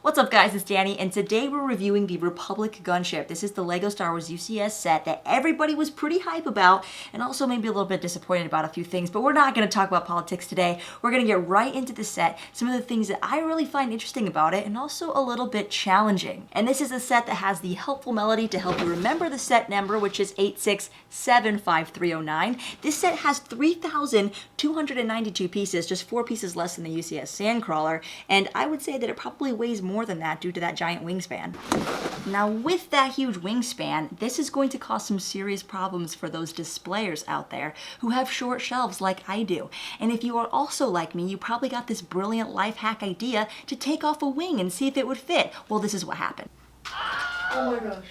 What's up guys, it's Danny, and today we're reviewing the Republic Gunship. This is the LEGO Star Wars UCS set that everybody was pretty hype about, and also maybe a little bit disappointed about a few things, but we're not going to talk about politics today. We're going to get right into the set, some of the things that I really find interesting about it, and also a little bit challenging. And this is a set that has the helpful melody to help you remember the set number, which is 8675309. This set has 3,292 pieces, just 4 pieces less than the UCS Sandcrawler, and I would say that it probably weighs more than that due to that giant wingspan. Now with that huge wingspan, this is going to cause some serious problems for those displayers out there who have short shelves like I do. And if you are also like me, you probably got this brilliant life hack idea to take off a wing and see if it would fit. Well, this is what happened. Oh my gosh.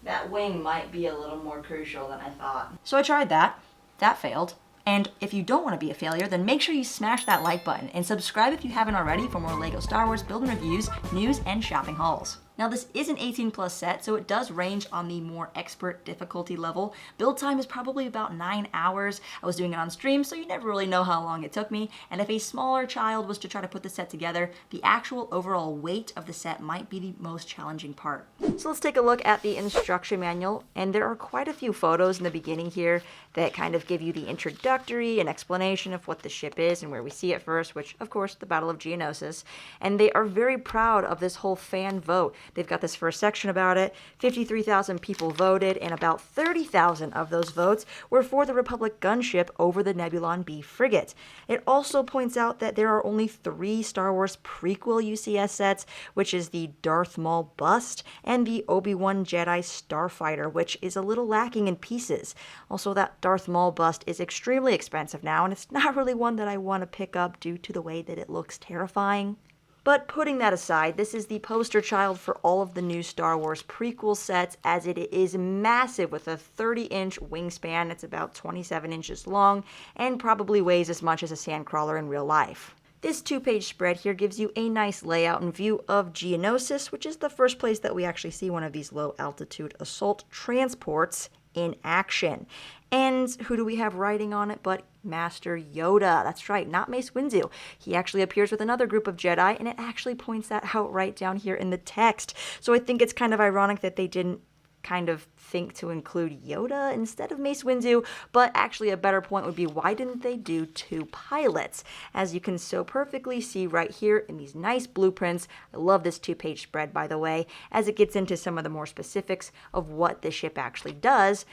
That wing might be a little more crucial than I thought. So I tried that. That failed. And if you don't want to be a failure, then make sure you smash that like button and subscribe if you haven't already for more LEGO Star Wars build and reviews, news, and shopping hauls. Now this is an 18 plus set, so it does range on the more expert difficulty level. Build time is probably about 9 hours. I was doing it on stream, so you never really know how long it took me. And if a smaller child was to try to put the set together, the actual overall weight of the set might be the most challenging part. So let's take a look at the instruction manual, and there are quite a few photos in the beginning here that kind of give you the introductory and explanation of what the ship is and where we see it first, which of course the Battle of Geonosis. And they are very proud of this whole fan vote. They've got this first section about it. 53,000 people voted, and about 30,000 of those votes were for the Republic Gunship over the Nebulon B frigate. It also points out that there are only 3 Star Wars prequel UCS sets, which is the Darth Maul bust and the Obi-Wan Jedi Starfighter, which is a little lacking in pieces. Also, that Darth Maul bust is extremely expensive now, and it's not really one that I want to pick up due to the way that it looks terrifying. But putting that aside, this is the poster child for all of the new Star Wars prequel sets, as it is massive with a 30-inch wingspan. It's about 27 inches long and probably weighs as much as a Sandcrawler in real life. This 2-page spread here gives you a nice layout and view of Geonosis, which is the first place that we actually see one of these low-altitude assault transports in action. And who do we have writing on it but Master Yoda? That's right, not Mace Windu. He actually appears with another group of Jedi, and it actually points that out right down here in the text. So I think it's kind of ironic that they didn't kind of think to include Yoda instead of Mace Windu, but actually a better point would be, why didn't they do 2 pilots? As you can so perfectly see right here in these nice blueprints. I love this 2-page spread, by the way, as it gets into some of the more specifics of what the ship actually does.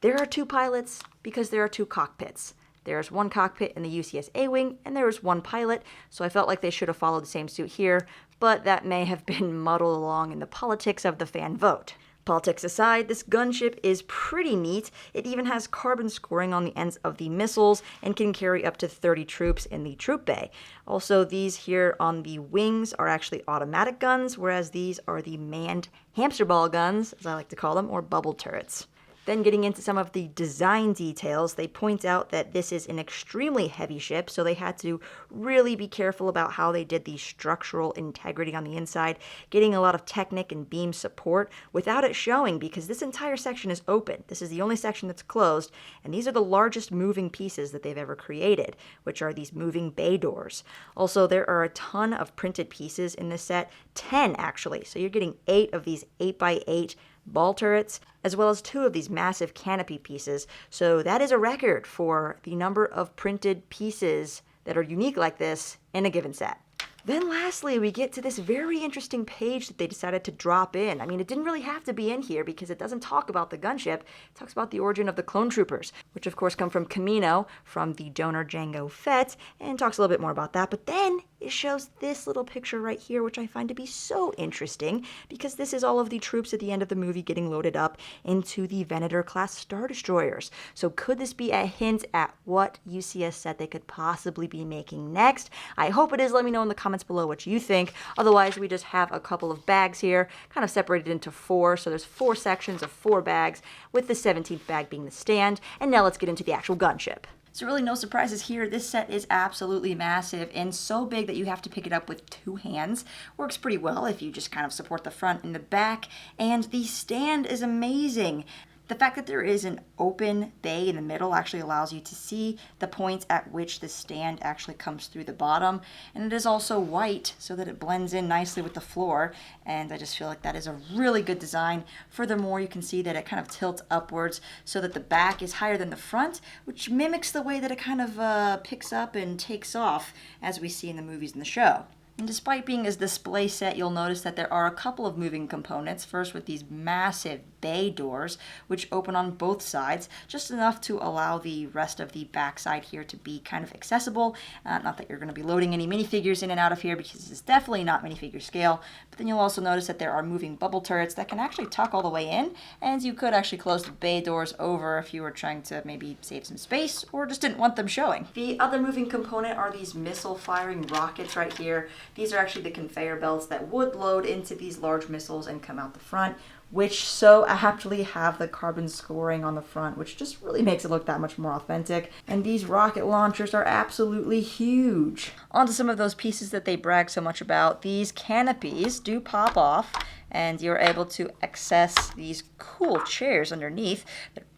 There are 2 pilots because there are 2 cockpits. There's 1 cockpit in the UCS A-Wing, and there's 1 pilot, so I felt like they should have followed the same suit here, but that may have been muddled along in the politics of the fan vote. Politics aside, this gunship is pretty neat. It even has carbon scoring on the ends of the missiles and can carry up to 30 troops in the troop bay. Also, these here on the wings are actually automatic guns, whereas these are the manned hamster ball guns, as I like to call them, or bubble turrets. Then getting into some of the design details, they point out that this is an extremely heavy ship, so they had to really be careful about how they did the structural integrity on the inside, getting a lot of Technic and beam support without it showing, because this entire section is open. This is the only section that's closed, and these are the largest moving pieces that they've ever created, which are these moving bay doors. Also, there are a ton of printed pieces in this set, 10 actually, so you're getting 8 of these 8x8 ball turrets, as well as 2 of these massive canopy pieces. So that is a record for the number of printed pieces that are unique like this in a given set. Then lastly, we get to this very interesting page that they decided to drop in. I mean, it didn't really have to be in here because it doesn't talk about the gunship. It talks about the origin of the clone troopers, which of course come from Kamino, from the donor Jango Fett, and talks a little bit more about that. But then it shows this little picture right here, which I find to be so interesting, because this is all of the troops at the end of the movie getting loaded up into the Venator-class Star Destroyers. So could this be a hint at what UCS set they could possibly be making next? I hope it is. Let me know in the comments below what you think. Otherwise, we just have a couple of bags here, kind of separated into 4. So there's 4 sections of 4 bags, with the 17th bag being the stand. And now let's get into the actual gunship. So really no surprises here. This set is absolutely massive and so big that you have to pick it up with 2 hands. Works pretty well if you just kind of support the front and the back. And the stand is amazing. The fact that there is an open bay in the middle actually allows you to see the points at which the stand actually comes through the bottom. And it is also white so that it blends in nicely with the floor. And I just feel like that is a really good design. Furthermore, you can see that it kind of tilts upwards so that the back is higher than the front, which mimics the way that it kind of picks up and takes off as we see in the movies and the show. And despite being a display set, you'll notice that there are a couple of moving components. First with these massive bay doors, which open on both sides, just enough to allow the rest of the backside here to be kind of accessible. Not that you're going to be loading any minifigures in and out of here, because this is definitely not minifigure scale. But then you'll also notice that there are moving bubble turrets that can actually tuck all the way in, and you could actually close the bay doors over if you were trying to maybe save some space or just didn't want them showing. The other moving component are these missile firing rockets right here. These are actually the conveyor belts that would load into these large missiles and come out the front, which so aptly have the carbon scoring on the front, which just really makes it look that much more authentic. And these rocket launchers are absolutely huge. On to some of those pieces that they brag so much about. These canopies do pop off, and you're able to access these cool chairs underneath.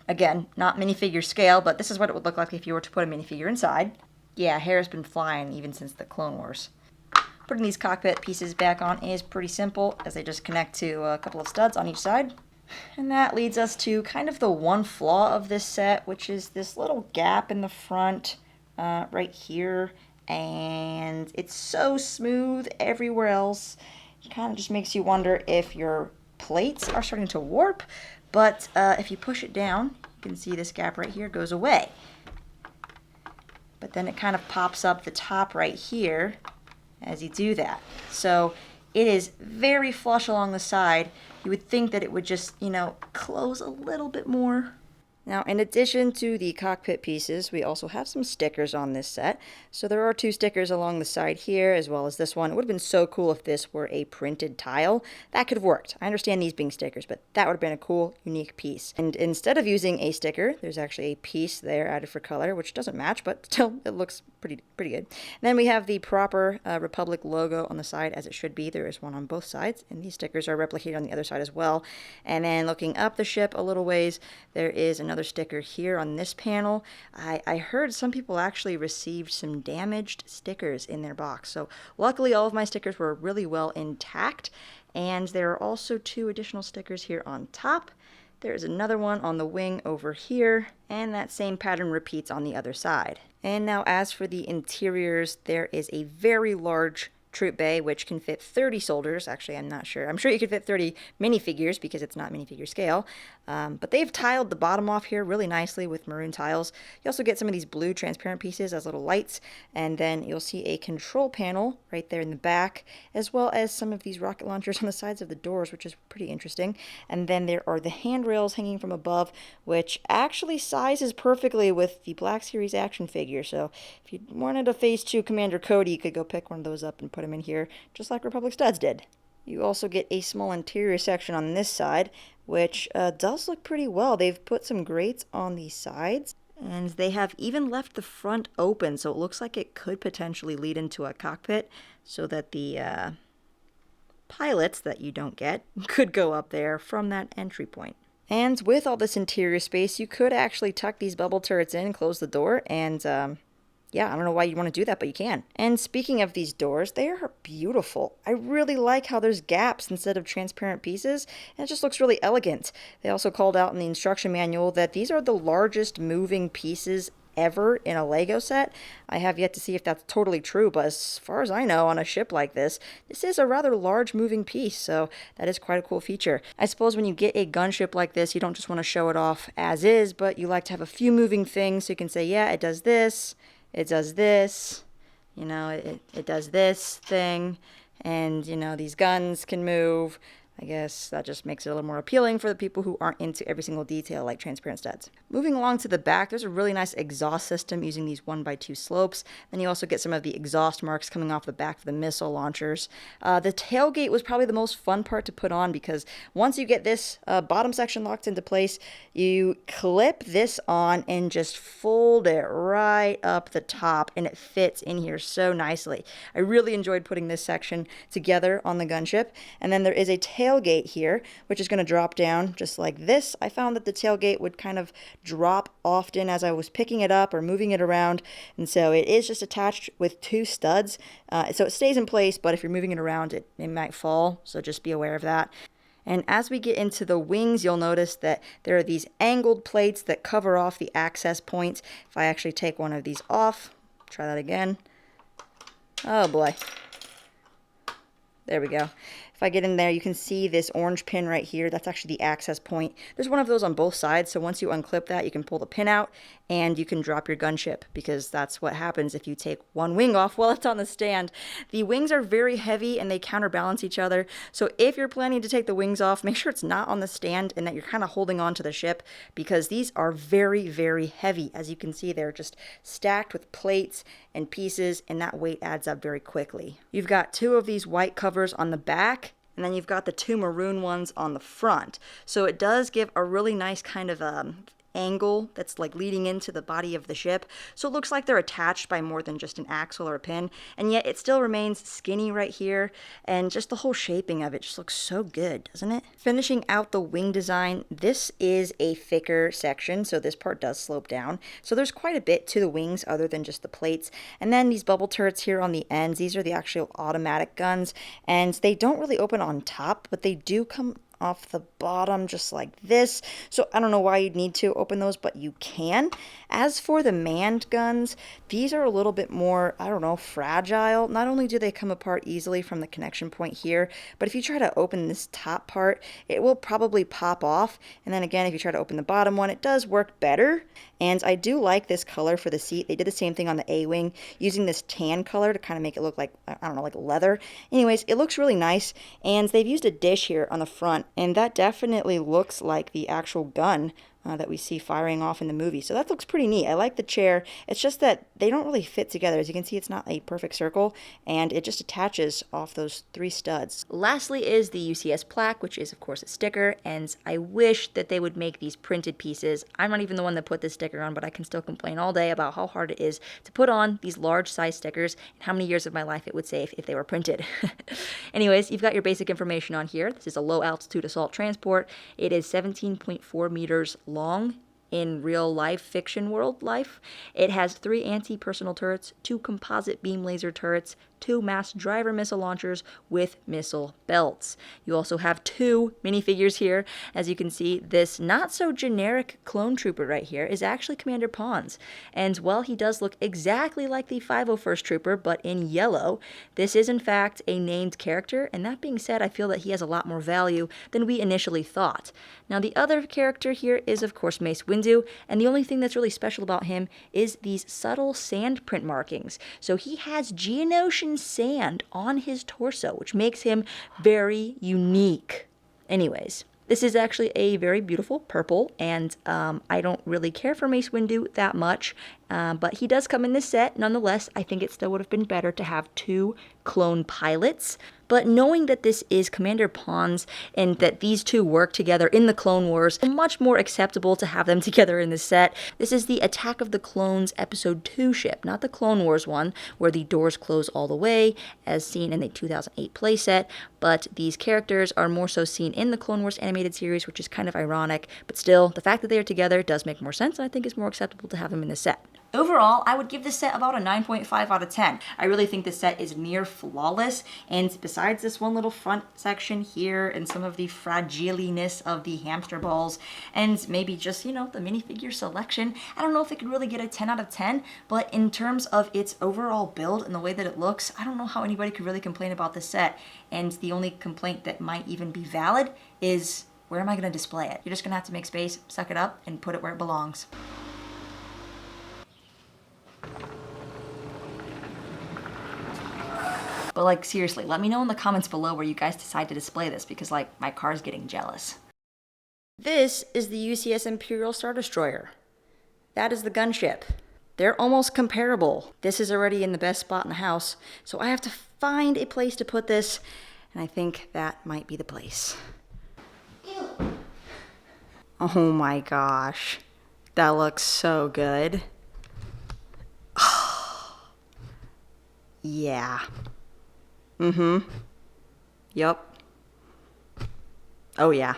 Again, not minifigure scale, but this is what it would look like if you were to put a minifigure inside. Yeah, hair's been flying even since the Clone Wars. Putting these cockpit pieces back on is pretty simple, as they just connect to a couple of studs on each side. And that leads us to kind of the one flaw of this set, which is this little gap in the front right here. And it's so smooth everywhere else. It kind of just makes you wonder if your plates are starting to warp. But if you push it down, you can see this gap right here goes away. But then it kind of pops up the top right here as you do that. So it is very flush along the side. You would think that it would just, close a little bit more. Now, in addition to the cockpit pieces, we also have some stickers on this set. So there are 2 stickers along the side here, as well as this one. It would have been so cool if this were a printed tile. That could have worked. I understand these being stickers, but that would have been a cool, unique piece. And instead of using a sticker, there's actually a piece there added for color, which doesn't match, but still, it looks pretty good. And then we have the proper Republic logo on the side, as it should be. There is one on both sides, and these stickers are replicated on the other side as well. And then looking up the ship a little ways, there is another sticker here on this panel. I heard some people actually received some damaged stickers in their box. So luckily all of my stickers were really well intact. And there are also 2 additional stickers here on top. There's another one on the wing over here, and that same pattern repeats on the other side. And now as for the interiors, there is a very large troop bay, which can fit 30 soldiers. Actually, I'm not sure. I'm sure you could fit 30 minifigures because it's not minifigure scale. But they've tiled the bottom off here really nicely with maroon tiles. You also get some of these blue transparent pieces as little lights. And then you'll see a control panel right there in the back, as well as some of these rocket launchers on the sides of the doors, which is pretty interesting. And then there are the handrails hanging from above, which actually sizes perfectly with the Black Series action figure. So if you wanted a Phase 2 Commander Cody, you could go pick one of those up and put them in here, just like Republic Studs did. You also get a small interior section on this side, which does look pretty well. They've put some grates on the sides, and they have even left the front open, so it looks like it could potentially lead into a cockpit, so that the pilots that you don't get could go up there from that entry point. And with all this interior space, you could actually tuck these bubble turrets in, close the door, and yeah, I don't know why you'd want to do that, but you can. And speaking of these doors, they are beautiful. I really like how there's gaps instead of transparent pieces, and it just looks really elegant. They also called out in the instruction manual that these are the largest moving pieces ever in a Lego set. I have yet to see if that's totally true, but as far as I know, on a ship like this is a rather large moving piece, so that is quite a cool feature. I suppose when you get a gunship like this, you don't just want to show it off as is, but you like to have a few moving things so you can say, yeah, it does this, it does this, it does this thing, and, these guns can move. I guess that just makes it a little more appealing for the people who aren't into every single detail like transparent studs. Moving along to the back, there's a really nice exhaust system using these 1x2 slopes. Then you also get some of the exhaust marks coming off the back of the missile launchers. The tailgate was probably the most fun part to put on, because once you get this bottom section locked into place, you clip this on and just fold it right up the top, and it fits in here so nicely. I really enjoyed putting this section together on the gunship. And then there is a tailgate tailgate here, which is going to drop down just like this. I found that the tailgate would kind of drop often as I was picking it up or moving it around, and so it is just attached with 2 studs, so it stays in place, but if you're moving it around, it might fall, so just be aware of that. And as we get into the wings, you'll notice that there are these angled plates that cover off the access points. If I actually take one of these off, try that again. Oh boy. There we go. If I get in there, you can see this orange pin right here. That's actually the access point. There's one of those on both sides, so once you unclip that, you can pull the pin out and you can drop your gunship, because that's what happens if you take one wing off while it's on the stand. The wings are very heavy and they counterbalance each other, so if you're planning to take the wings off, make sure it's not on the stand and that you're kind of holding on to the ship, because these are very, very heavy. As you can see, they're just stacked with plates and pieces, and that weight adds up very quickly. You've got 2 of these white covers on the back, and then you've got the 2 maroon ones on the front. So it does give a really nice kind of angle that's like leading into the body of the ship, so it looks like they're attached by more than just an axle or a pin, and yet it still remains skinny right here, and just the whole shaping of it just looks so good, doesn't it? Finishing out the wing design, this is a thicker section, so this part does slope down, so there's quite a bit to the wings other than just the plates. And then these bubble turrets here on the ends, these are the actual automatic guns, and they don't really open on top, but they do come off the bottom just like this, so I don't know why you'd need to open those, but you can. As for the manned guns, these are a little bit more, I don't know, fragile. Not only do they come apart easily from the connection point here, but if you try to open this top part, it will probably pop off, and then again, if you try to open the bottom one, it does work better. And I do like this color for the seat. They did the same thing on the A-wing, using this tan color to kind of make it look like, I don't know, like leather. Anyways, it looks really nice, and they've used a dish here on the front, and that definitely looks like the actual gun that we see firing off in the movie. So that looks pretty neat. I like the chair. It's just that they don't really fit together. As you can see, it's not a perfect circle, and it just attaches off those 3 studs. Lastly is the UCS plaque, which is of course a sticker, and I wish that they would make these printed pieces. I'm not even the one that put this sticker on, but I can still complain all day about how hard it is to put on these large size stickers and how many years of my life it would save if they were printed. Anyways, you've got your basic information on here. This is a low altitude assault transport. It is 17.4 meters long in real life, fiction world life. It has 3 anti-personnel turrets, 2 composite beam laser turrets, 2 mass driver missile launchers with missile belts. You also have 2 minifigures here. As you can see, this not so generic clone trooper right here is actually Commander Pons. And while he does look exactly like the 501st Trooper, but in yellow, this is in fact a named character, and that being said, I feel that he has a lot more value than we initially thought. Now the other character here is of course Mace Windu, and the only thing that's really special about him is these subtle sand print markings. So he has Geonosian sand on his torso, which makes him very unique. Anyways, this is actually a very beautiful purple, and I don't really care for Mace Windu that much, but he does come in this set. Nonetheless, I think it still would have been better to have 2 clone pilots. But knowing that this is Commander Pons and that these 2 work together in the Clone Wars, it's much more acceptable to have them together in this set. This is the Attack of the Clones Episode 2 ship, not the Clone Wars one, where the doors close all the way, as seen in the 2008 playset, but these characters are more so seen in the Clone Wars animated series, which is kind of ironic, but still, the fact that they are together does make more sense, and I think it's more acceptable to have them in this set. Overall, I would give this set about a 9.5 out of 10. I really think this set is near flawless, and besides this one little front section here and some of the fragiliness of the hamster balls, and maybe just, you know, the minifigure selection, I don't know if it could really get a 10 out of 10, but in terms of its overall build and the way that it looks, I don't know how anybody could really complain about this set, and the only complaint that might even be valid is, where am I going to display it? You're just going to have to make space, suck it up, and put it where it belongs. But like, seriously, let me know in the comments below where you guys decide to display this, because like, my car's getting jealous. This is the UCS Imperial Star Destroyer. That is the gunship. They're almost comparable. This is already in the best spot in the house, so I have to find a place to put this, and I think that might be the place. Ew. Oh my gosh. That looks so good. Yeah. Mm-hmm. Yup. Oh yeah.